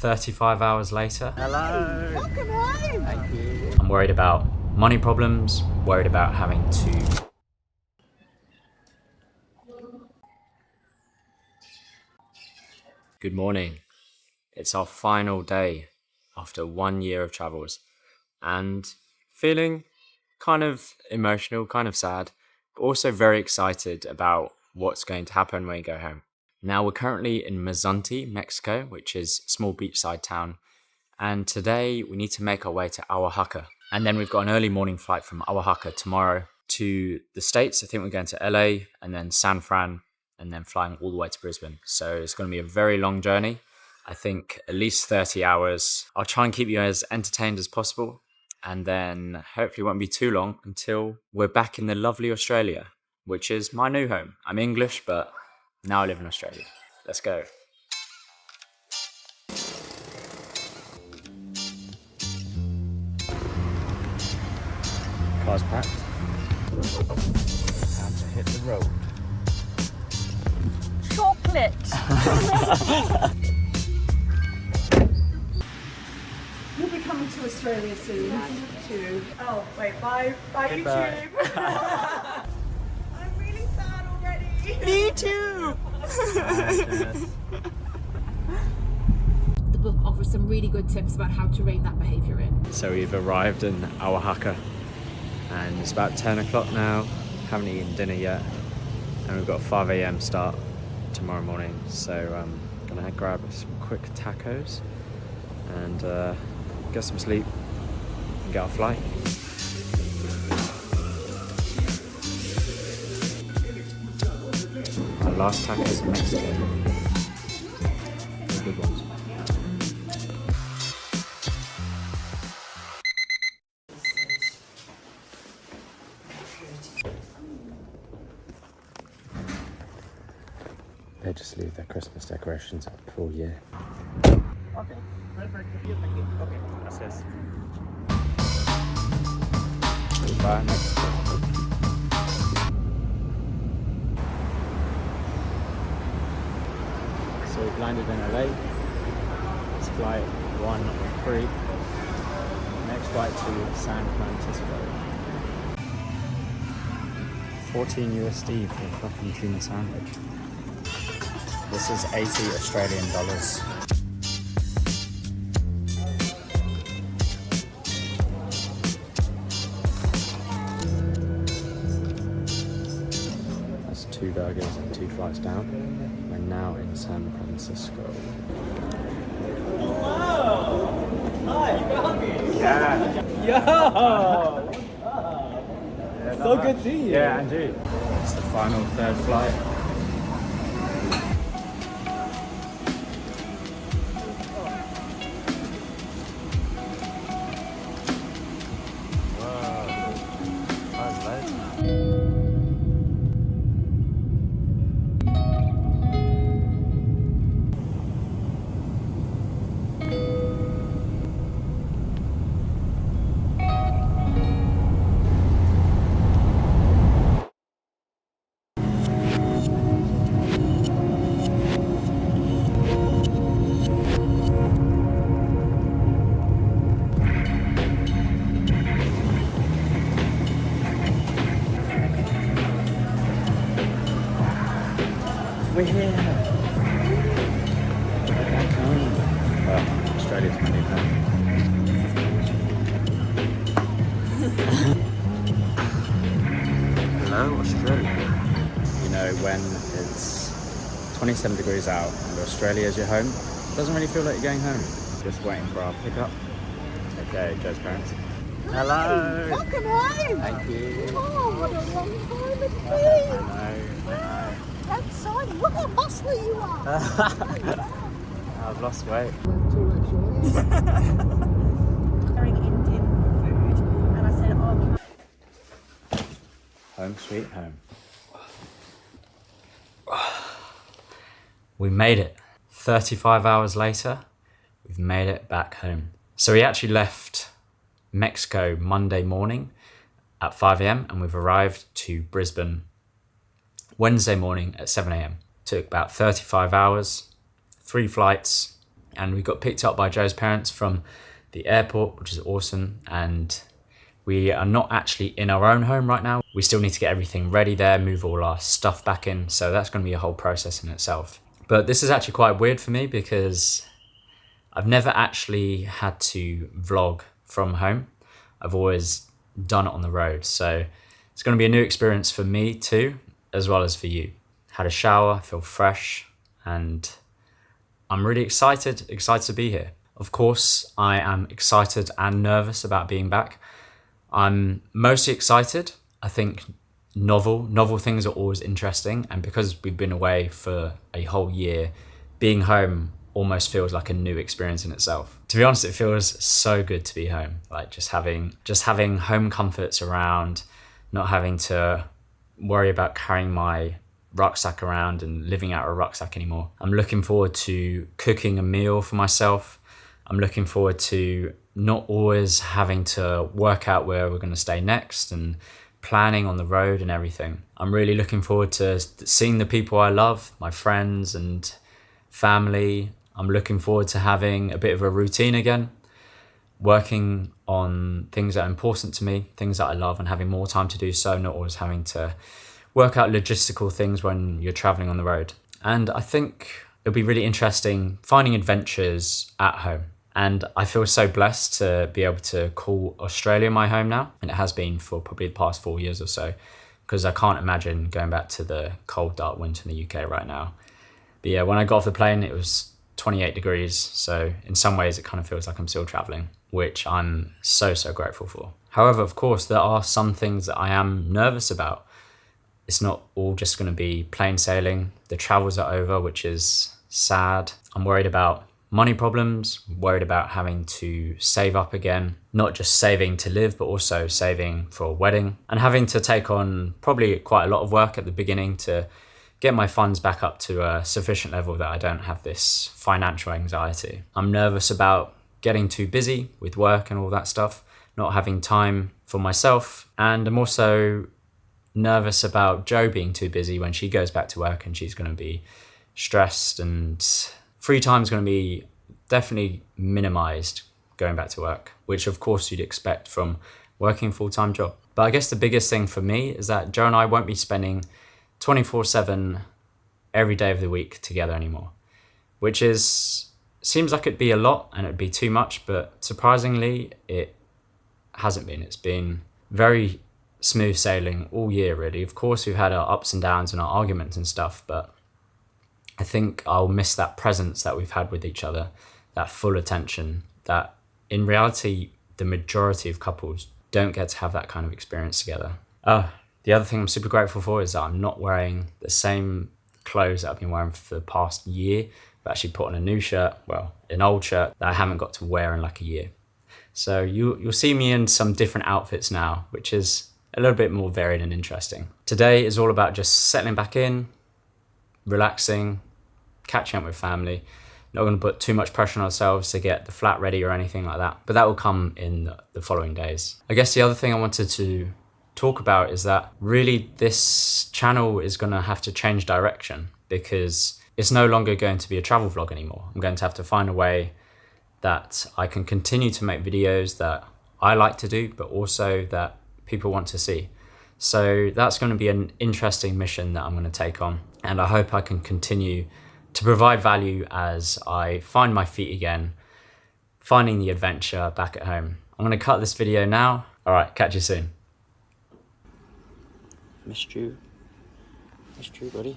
35 hours later. Hello. Welcome home. Thank you. I'm worried about money problems, worried about having to... Good morning. It's our final day after 1 year of travels and feeling kind of emotional, kind of sad, but also very excited about what's going to happen when we go home. Now we're currently in Mazunte, Mexico, which is a small beachside town. And today we need to make our way to Oaxaca. And then we've got an early morning flight from Oaxaca tomorrow to the States. I think we're going to LA and then San Fran and then flying all the way to Brisbane. So it's going to be a very long journey. I think at least 30 hours. I'll try and keep you as entertained as possible. And then hopefully it won't be too long until we're back in the lovely Australia, which is my new home. I'm English, but now I live in Australia. Let's go. Car's packed. Time to hit the road. Chocolate. You'll be coming to Australia soon. Too. Oh wait, bye Goodbye. YouTube. I'm really sad already. Me too! The book offers some really good tips about how to rein that behaviour in. So we've arrived in Oaxaca and it's about 10 o'clock now. Haven't eaten dinner yet. And we've got a 5 a.m. start tomorrow morning. So I'm gonna grab some quick tacos and get some sleep and get our flight. Our last tacos in Mexico. They're good ones. They just leave their Christmas decorations up all year. Okay, perfect. Okay, gracias. Goodbye, Mexico. So we've landed in LA. It's flight 103. Next flight to San Francisco. 14 USD for a fucking tuna sandwich. This is 80 Australian dollars. That's 2 burgers and 2 flights down. We're now in San Francisco. Hello. Hi, you got me. Yeah. Yo. Yeah, So good seeing you. Yeah, Andrew. It's the final third flight. We're here. We're back home. Well, Australia's my new home. Hello, Australia. You know, when it's 27 degrees out and Australia is your home, it doesn't really feel like you're going home. Just waiting for our pickup. Okay, Joe's parents. Hello. Welcome home. Thank you. Oh, what a long time it's I been. know. Outside, look how muscly you are. I've lost weight. Wearing Indian food, and I said, "Oh, can Home sweet home. We made it. 35 hours later, we've made it back home. So we actually left Mexico Monday morning at 5 a.m. and we've arrived to Brisbane Wednesday morning at 7 a.m. Took about 35 hours, 3 flights, And we got picked up by Joe's parents from the airport, which is awesome. And we are not actually in our own home right now. We still need to get everything ready there, move all our stuff back in. So that's going to be a whole process in itself. But this is actually quite weird for me because I've never actually had to vlog from home. I've always done it on the road. So it's going to be a new experience for me too, as well as for you. Had a shower, feel fresh, and I'm really excited to be here. Of course, I am excited and nervous about being back. I'm mostly excited. I think novel things are always interesting. And because we've been away for a whole year, being home almost feels like a new experience in itself. To be honest, it feels so good to be home. Like just having home comforts around, not having to worry about carrying my rucksack around and living out of a rucksack anymore. I'm looking forward to cooking a meal for myself. I'm looking forward to not always having to work out where we're going to stay next and planning on the road and everything. I'm really looking forward to seeing the people I love, my friends and family. I'm looking forward to having a bit of a routine again, working on things that are important to me, things that I love, and having more time to do so, not always having to work out logistical things when you're traveling on the road. And I think it'll be really interesting finding adventures at home. And I feel so blessed to be able to call Australia my home now. And it has been for probably the past 4 years or so, because I can't imagine going back to the cold, dark winter in the UK right now. But yeah, when I got off the plane, it was 28 degrees. So in some ways, it kind of feels like I'm still traveling, which I'm so grateful for. However, of course, there are some things that I am nervous about. It's not all just going to be plain sailing. The travels are over, which is sad. I'm worried about money problems, worried about having to save up again, not just saving to live, but also saving for a wedding, and having to take on probably quite a lot of work at the beginning to get my funds back up to a sufficient level that I don't have this financial anxiety. I'm nervous about getting too busy with work and all that stuff, not having time for myself, and I'm also nervous about Joe being too busy when she goes back to work, and she's going to be stressed, and free time is going to be definitely minimized going back to work, which of course you'd expect from working a full-time job. But I guess the biggest thing for me is that Joe and I won't be spending 24/7 every day of the week together anymore, which seems like it'd be a lot and it'd be too much, but surprisingly it hasn't been. It's been very smooth sailing all year, really. Of course, we've had our ups and downs and our arguments and stuff, but I think I'll miss that presence that we've had with each other, that full attention, that in reality, the majority of couples don't get to have that kind of experience together. The other thing I'm super grateful for is that I'm not wearing the same clothes that I've been wearing for the past year. I've actually put on a new shirt, well, an old shirt that I haven't got to wear in like a year. So you'll see me in some different outfits now, which is a little bit more varied and interesting. Today is all about just settling back in, relaxing, catching up with family. Not going to put too much pressure on ourselves to get the flat ready or anything like that, but that will come in the following days. I guess the other thing I wanted to talk about is that really this channel is going to have to change direction, because it's no longer going to be a travel vlog anymore. I'm going to have to find a way that I can continue to make videos that I like to do, but also that people want to see. So that's going to be an interesting mission that I'm going to take on. And I hope I can continue to provide value as I find my feet again, finding the adventure back at home. I'm going to cut this video now. All right, catch you soon. Missed you, buddy.